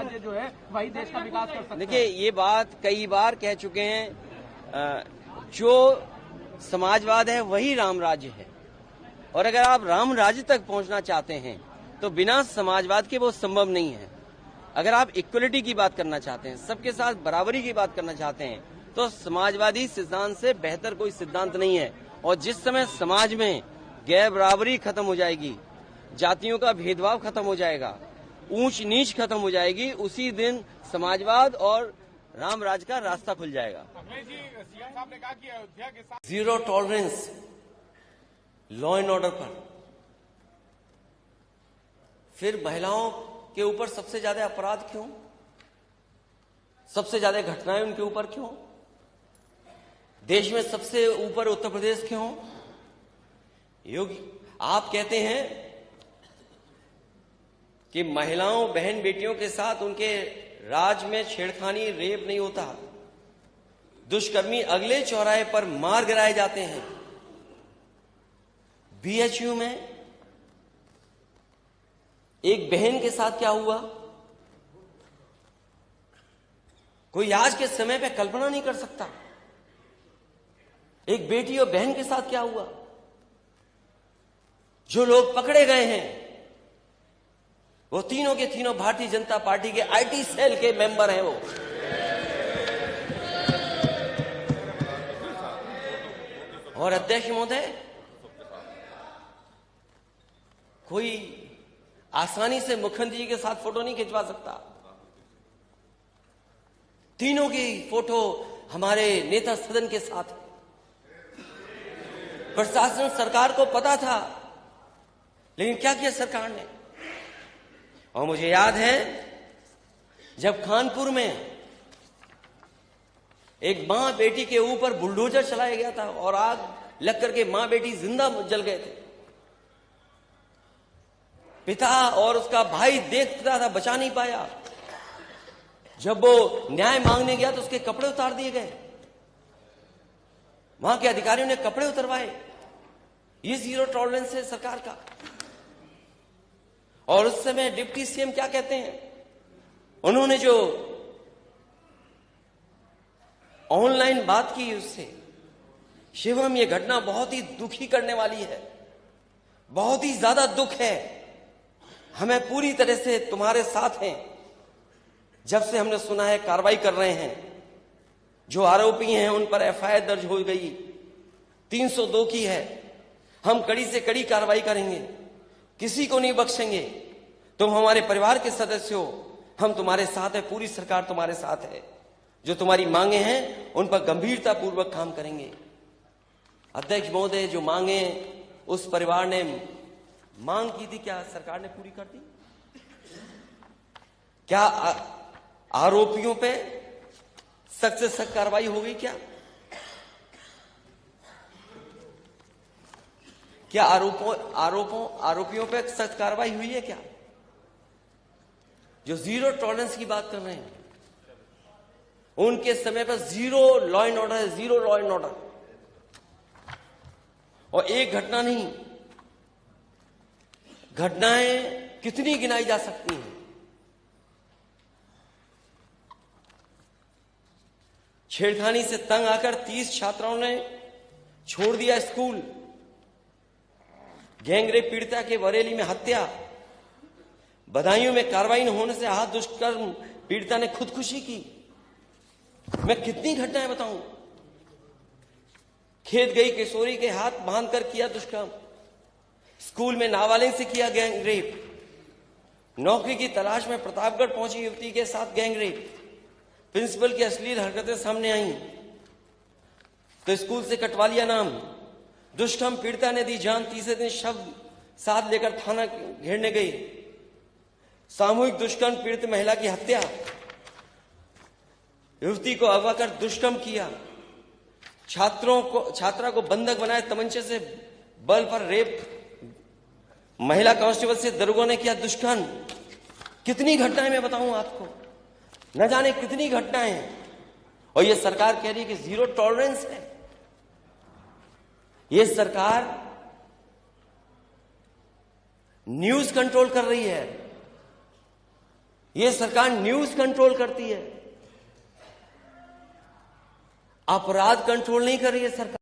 समाज जो है वही देश का विकास कर सकता है। देखिए, ये बात कई बार कह चुके हैं, जो समाजवाद है वही राम राज्य है, और अगर आप राम राज्य तक पहुंचना चाहते हैं तो बिना समाजवाद के वो संभव नहीं है। अगर आप इक्वलिटी की बात करना चाहते हैं, सबके साथ बराबरी की बात करना चाहते हैं, तो समाजवादी सिद्धांत से बेहतर कोई सिद्धांत नहीं है। और जिस समय समाज में गैर बराबरी खत्म हो जाएगी, जातियों का भेदभाव खत्म हो जाएगा, ऊंच नीच खत्म हो जाएगी, उसी दिन समाजवाद और राम राज का रास्ता खुल जाएगा। सीएम साहब ने कहा कि अयोध्या के साथ zero tolerance law and order पर। फिर महिलाओं के ऊपर सबसे ज्यादा अपराध क्यों, सबसे ज्यादा घटनाएं उनके ऊपर क्यों, देश में सबसे ऊपर उत्तर प्रदेश क्यों? योगी, आप कहते हैं कि महिलाओं बहन बेटियों के साथ उनके राज में छेड़खानी रेप नहीं होता, दुष्कर्मी अगले चौराहे पर मार गिराए जाते हैं। बीएचयू में एक बहन के साथ क्या हुआ, कोई आज के समय पे कल्पना नहीं कर सकता। एक बेटी और बहन के साथ क्या हुआ। जो लोग पकड़े गए हैं वो तीनों के तीनों भारतीय जनता पार्टी के आईटी सेल के मेंबर हैं। वो और अध्यक्ष महोदय, कोई आसानी से मुख्यमंत्री जी के साथ फोटो नहीं खिंचवा सकता। तीनों की फोटो हमारे नेता सदन के साथ है। प्रशासन सरकार को पता था, लेकिन क्या किया सरकार ने। और मुझे याद है जब कानपुर में एक मां बेटी के ऊपर बुलडोजर चलाया गया था और आग लग करके मां बेटी जिंदा जल गए थे। पिता और उसका भाई देखता था, बचा नहीं पाया। जब वो न्याय मांगने गया तो उसके कपड़े उतार दिए गए, वहां के अधिकारियों ने कपड़े उतरवाए। ये जीरो टॉलरेंस है सरकार का। और उस समय डिप्टी सीएम क्या कहते हैं, उन्होंने जो ऑनलाइन बात की उससे, शिवम ये घटना बहुत ही दुखी करने वाली है, बहुत ही ज्यादा दुख है। हमें पूरी तरह से तुम्हारे साथ हैं। जब से हमने सुना है कार्रवाई कर रहे हैं, जो आरोपी हैं उन पर एफआईआर दर्ज हो गई, 302 की है। हम कड़ी से कड़ी कार्रवाई करेंगे, किसी को नहीं बख्शेंगे। तुम हमारे परिवार के सदस्य हो, हम तुम्हारे साथ हैं, पूरी सरकार तुम्हारे साथ है। जो तुम्हारी मांगे हैं उन पर गंभीरता पूर्वक काम करेंगे। अध्यक्ष महोदय, जो मांगे उस परिवार ने मांग की थी, क्या सरकार ने पूरी कर दी? क्या आरोपियों पे सख्त से सख्त कार्रवाई हो गई? क्या आरोपियों पे सख्त कार्रवाई हुई है क्या? जो जीरो टॉलरेंस की बात कर रहे हैं, उनके समय पर जीरो लॉ एंड ऑर्डर है, जीरो लॉ एंड ऑर्डर। और एक घटना नहीं, घटनाएं कितनी गिनाई जा सकती हैं। छेड़खानी से तंग आकर 30 छात्राओं ने छोड़ दिया स्कूल। गैंगरेप पीड़िता के बरेली में हत्या। बदायूं में कार्रवाई न होने से हाथ दुष्कर्म पीड़िता ने खुदकुशी की। मैं कितनी घटनाएं बताऊं। खेत गई किशोरी के हाथ बांधकर किया दुष्कर्म। स्कूल में नाबालिग से किया गैंगरेप। नौकरी की तलाश में प्रतापगढ़ पहुंची युवती के साथ गैंगरेप। प्रिंसिपल की अश्लील हरकतें सामने आई तो स्कूल से कटवा लिया नाम। दुष्कर्म पीड़िता ने दी जान, तीसरे दिन शव साथ लेकर थाना घेरने गई। सामूहिक दुष्कर्म पीड़ित महिला की हत्या। युवती को अगवा कर दुष्कर्म किया। छात्रा को बंधक बनाए तमंचे से बल पर रेप। महिला कांस्टेबल से दरोगा ने किया दुष्कर्म। कितनी घटनाएं मैं बताऊं आपको, न जाने कितनी घटनाएं हैं। और ये सरकार कह रही है कि जीरो टॉलरेंस है। ये सरकार न्यूज कंट्रोल कर रही है। ये सरकार न्यूज कंट्रोल करती है, अपराध कंट्रोल नहीं कर रही है सरकार।